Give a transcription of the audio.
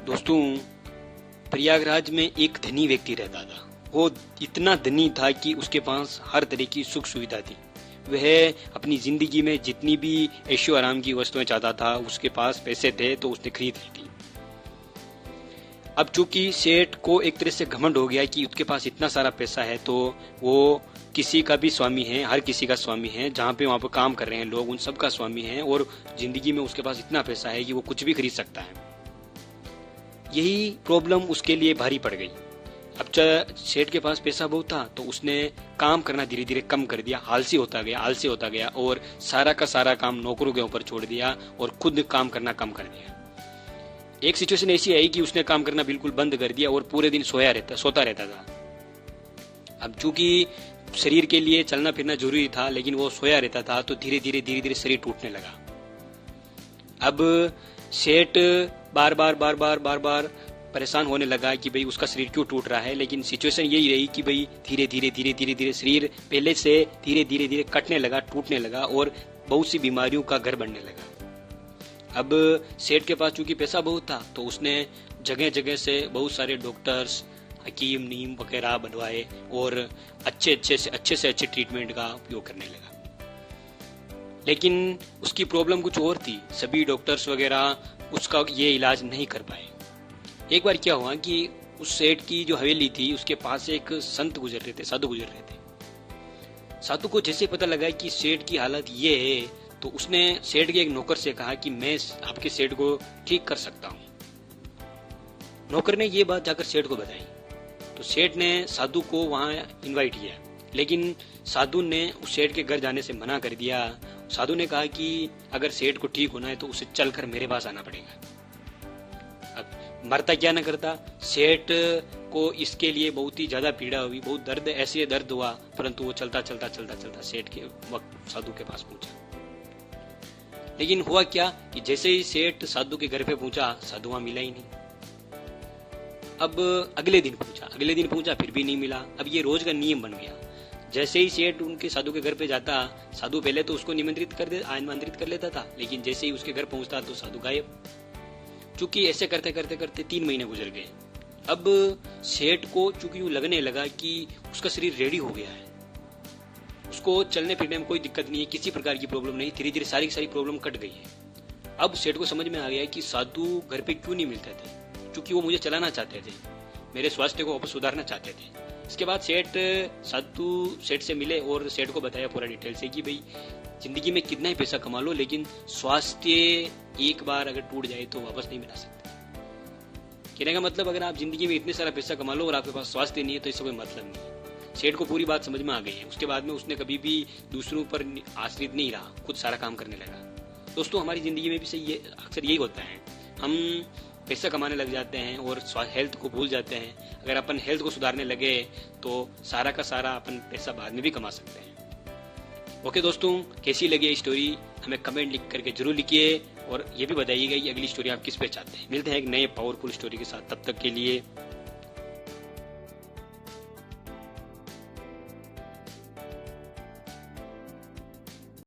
दोस्तों, प्रयागराज में एक धनी व्यक्ति रहता था। वो इतना धनी था कि उसके पास हर तरह की सुख सुविधा थी। वह अपनी जिंदगी में जितनी भी ऐशो आराम की वस्तुएं चाहता था, उसके पास पैसे थे तो उसने खरीद ली थी। अब चूंकि सेठ को एक तरह से घमंड हो गया कि उसके पास इतना सारा पैसा है तो वो किसी का भी स्वामी है, हर किसी का स्वामी है। जहाँ पे वहाँ पे काम कर रहे हैं लोग, उन सब का स्वामी है और जिंदगी में उसके पास इतना पैसा है कि वो कुछ भी खरीद सकता है। यही प्रॉब्लम उसके लिए भारी पड़ गई। अब सेठ के पास पैसा बहुत था तो उसने काम करना धीरे धीरे कम कर दिया, आलसी होता गया और सारा का सारा काम नौकरों के ऊपर छोड़ दिया और खुद काम करना कम कर दिया। एक सिचुएशन ऐसी आई कि उसने काम करना बिल्कुल बंद कर दिया और पूरे दिन सोता रहता था। अब चूंकि शरीर के लिए चलना फिरना जरूरी था, लेकिन वो सोया रहता था तो धीरे धीरे शरीर टूटने लगा। अब सेठ बार बार परेशान होने लगा कि भाई उसका शरीर क्यों टूट रहा है। लेकिन सिचुएशन यही रही कि भाई धीरे धीरे शरीर पहले से धीरे धीरे कटने लगा, टूटने लगा और बहुत सी बीमारियों का घर बनने लगा। अब सेठ के पास चूंकि पैसा बहुत था तो उसने जगह जगह से बहुत सारे डॉक्टर्स, हकीम, नीम वगैरह बनवाए और अच्छे से अच्छे ट्रीटमेंट का उपयोग करने लगा। लेकिन उसकी प्रॉब्लम कुछ और थी। सभी डॉक्टर्स वगैरह उसका ये इलाज नहीं कर पाए। एक बार क्या हुआ कि उस सेठ की जो हवेली थी उसके पास एक संत गुजर रहे थे, साधु गुजर रहे थे। साधु को जैसे पता लगा कि सेठ की हालत ये है तो उसने सेठ के एक नौकर से कहा कि मैं आपके सेठ को ठीक कर सकता हूँ। नौकर ने ये बात जाकर सेठ को बताई तो सेठ ने साधु को वहां इनवाइट किया, लेकिन साधु ने उस सेठ के घर जाने से मना कर दिया। साधु ने कहा कि अगर सेठ को ठीक होना है तो उसे चलकर मेरे पास आना पड़ेगा। अब मरता क्या न करता, सेठ को इसके लिए बहुत ही ज्यादा पीड़ा हुई, बहुत ऐसे दर्द हुआ, परंतु वो चलता सेठ के वक्त साधु के पास पहुंचा। लेकिन हुआ क्या कि जैसे ही सेठ साधु के घर पे पहुंचा, साधु वहां मिला ही नहीं। अब अगले दिन पूछा फिर भी नहीं मिला। अब ये रोज का नियम बन गया। जैसे ही सेठ उनके साधु के घर पे जाता, साधु पहले तो उसको आमंत्रित कर लेता था, लेकिन जैसे ही उसके घर पहुंचता तो साधु गायब। चूंकि ऐसे करते 3 महीने गुजर गए। अब सेठ को चूंकि यूं लगने लगा कि उसका शरीर रेडी हो गया है, उसको चलने फिरने में कोई दिक्कत नहीं है, किसी प्रकार की प्रॉब्लम नहीं, धीरे धीरे सारी की सारी प्रॉब्लम कट गई है। अब सेठ को समझ में आ गया कि साधु घर पे क्यों नहीं मिलते थे, क्योंकि वो मुझे चलाना चाहते थे, मेरे स्वास्थ्य को वापस सुधारना चाहते थे। इसके बाद सेठ से मिले और सेठ को बताया पूरा डिटेल से कि भाई जिंदगी में कितना ही पैसा कमा लो, लेकिन स्वास्थ्य एक बार अगर टूट जाए तो वापस नहीं मिला सकते। कहने का मतलब, अगर आप जिंदगी में इतने सारा पैसा कमा लो और आपके पास स्वास्थ्य नहीं है तो इससे कोई मतलब नहीं है। सेठ को पूरी बात समझ में आ गई है। उसके बाद में उसने कभी भी दूसरों पर आश्रित नहीं रहा, खुद सारा काम करने लगा। दोस्तों, हमारी जिंदगी में भी अक्सर यही होता है, हम पैसा कमाने लग जाते हैं और हेल्थ को भूल जाते हैं। अगर अपन हेल्थ को सुधारने लगे तो सारा का सारा अपन पैसा बाद में भी कमा सकते हैं। ओके दोस्तों, कैसी लगी ये स्टोरी हमें कमेंट लिख करके जरूर लिखिए और ये भी बताइएगा कि अगली स्टोरी आप किस पे चाहते हैं। मिलते हैं एक नए पावरफुल स्टोरी के साथ, तब तक के लिए